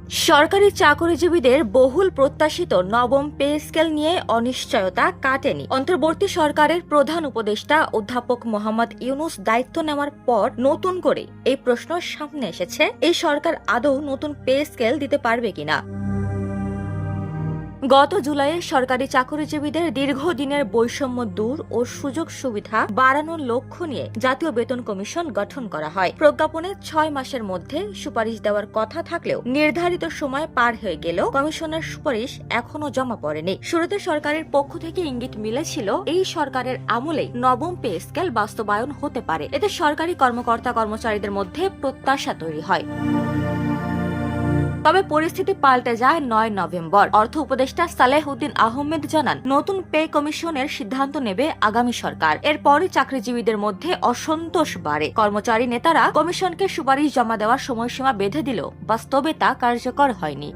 সরকারি চাকরিজীবীদের বহুল প্রত্যাশিত নবম পে স্কেল নিয়ে অনিশ্চয়তা কাটেনি। অন্তর্বর্তী সরকারের প্রধান উপদেষ্টা অধ্যাপক মোহাম্মদ ইউনূস দায়িত্ব নেওয়ার পর নতুন করে এই প্রশ্ন সামনে এসেছে, এই সরকার আদৌ নতুন পে স্কেল দিতে পারবে কিনা। গত জুলাইয়ে সরকারি চাকরিজীবীদের দীর্ঘদিনের বৈষম্য দূর ও সুযোগ সুবিধা বাড়ানোর লক্ষ্য নিয়ে জাতীয় বেতন কমিশন গঠন করা হয়। প্রজ্ঞাপনে 6 মাসের মধ্যে সুপারিশ দেওয়ার কথা থাকলেও নির্ধারিত সময় পার হয়ে গেলেও কমিশনের সুপারিশ এখনো জমা পড়েনি। শুরুতে সরকারের পক্ষ থেকে ইঙ্গিত মিলেছিল এই সরকারের আমলেই নবম পে স্কেল বাস্তবায়ন হতে পারে। এতে সরকারি কর্মকর্তা কর্মচারীদের মধ্যে প্রত্যাশা তৈরি হয়। তবে পরিস্থিতি পাল্টে যায় 9 নভেম্বর। অর্থ উপদেষ্টা সালেহউদ্দিন আহমেদ জানান, নতুন পে কমিশনের সিদ্ধান্ত নেবে আগামী সরকার। এরপরই চাকরিজীবীদের মধ্যে অসন্তোষ বাড়ে। কর্মচারী নেতারা কমিশনকে সুপারিশ জমা দেওয়ার সময়সীমা বেঁধে দিলেও বাস্তবে তা কার্যকর হয়নি।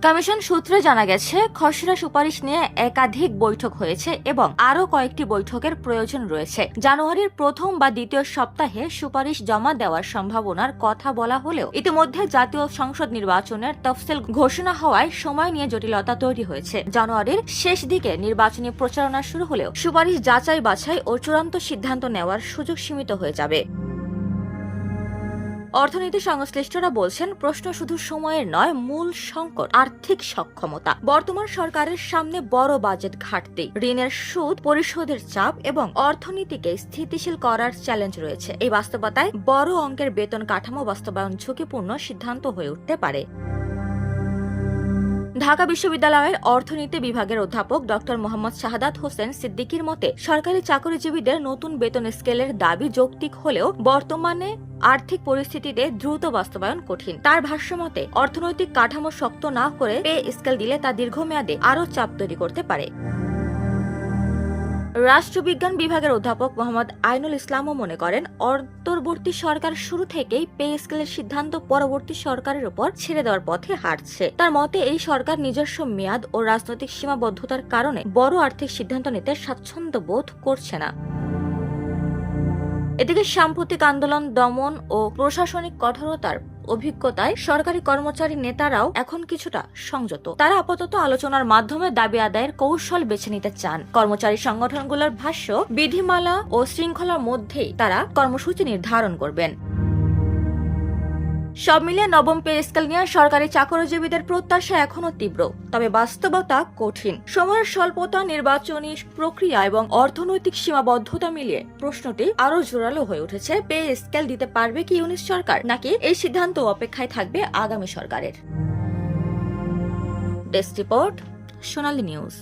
কমিশন সূত্রে জানা গেছে, খসড়া সুপারিশ নিয়ে একাধিক বৈঠক হয়েছে এবং আরও কয়েকটি বৈঠকের প্রয়োজন রয়েছে। জানুয়ারির প্রথম বা দ্বিতীয় সপ্তাহে সুপারিশ জমা দেওয়ার সম্ভাবনার কথা বলা হলেও ইতিমধ্যে জাতীয় সংসদ নির্বাচনের তফসিল ঘোষণা হওয়ায় সময় নিয়ে জটিলতা তৈরি হয়েছে। জানুয়ারির শেষ দিকে নির্বাচনী প্রচারণা শুরু হলেও সুপারিশ যাচাই বাছাই ও চূড়ান্ত সিদ্ধান্ত নেওয়ার সুযোগ সীমিত হয়ে যাবে। অর্থনীতি সংশ্লিষ্টরা বলছেন, প্রশ্ন শুধু সময়ের নয়, মূল সংকট আর্থিক সক্ষমতা। বর্তমান সরকারের সামনে বড় বাজেট ঘাটতি, ঋণের সুদ পরিশোধের চাপ এবং অর্থনীতিকে স্থিতিশীল করার চ্যালেঞ্জ রয়েছে। এই বাস্তবতায় বড় অঙ্কের বেতন কাঠামো বাস্তবায়ন ঝুঁকিপূর্ণ সিদ্ধান্ত হয়ে উঠতে পারে। ঢাকা বিশ্ববিদ্যালয়ের অর্থনীতি বিভাগের অধ্যাপক ডক্টর মোহাম্মদ শাহাদাত হোসেন সিদ্দিকীর মতে, সরকারি চাকরিজীবীদের নতুন বেতন স্কেলের দাবি যৌক্তিক হলেও বর্তমানে আর্থিক পরিস্থিতিতে দ্রুত বাস্তবায়ন কঠিন। তার ভাষ্যমতে, অর্থনৈতিক কাঠামো শক্ত না করে পে স্কেল দিলে তা দীর্ঘমেয়াদে আরও চাপ তৈরি করতে পারে। রাষ্ট্রবিজ্ঞান বিভাগের অধ্যাপক মোহাম্মদ আইনুল ইসলামও মনে করেন, অন্তর্বর্তী সরকার শুরু থেকেই পে স্কেলের সিদ্ধান্ত পরবর্তী সরকারের উপর ছেড়ে দেওয়ার পথে হাঁটছে। তার মতে, এই সরকার নিজস্ব মেয়াদ ও রাজনৈতিক সীমাবদ্ধতার কারণে বড় আর্থিক সিদ্ধান্ত নিতে স্বাচ্ছন্দ্য বোধ করছে না। এদিকে সাম্প্রতিক আন্দোলন দমন ও প্রশাসনিক কঠোরতার অভিজ্ঞতায় সরকারি কর্মচারী নেতারাও এখন কিছুটা সংযত। তারা আপাতত আলোচনার মাধ্যমে দাবি আদায়ের কৌশল বেছে নিতে চান। কর্মচারী সংগঠনগুলোর ভাষ্য, বিধিমালা ও শৃঙ্খলার মধ্যেই তারা কর্মসূচি নির্ধারণ করবেন। সব মিলিয়ে নবম পে স্কেল নিয়ে সরকারি চাকরিজীবীদের প্রত্যাশা এখনো তীব্র, তবে বাস্তবতা কঠিন। সময়ের স্বল্পতা, নির্বাচনী প্রক্রিয়া এবং অর্থনৈতিক সীমাবদ্ধতা মিলিয়ে প্রশ্নটি আরো জোরালো হয়ে উঠেছে। পে স্কেল দিতে পারবে কি ইউনূস সরকার, নাকি এই সিদ্ধান্ত অপেক্ষায় থাকবে আগামী সরকারের? ডেস্ক রিপোর্ট, সোনালী নিউজ।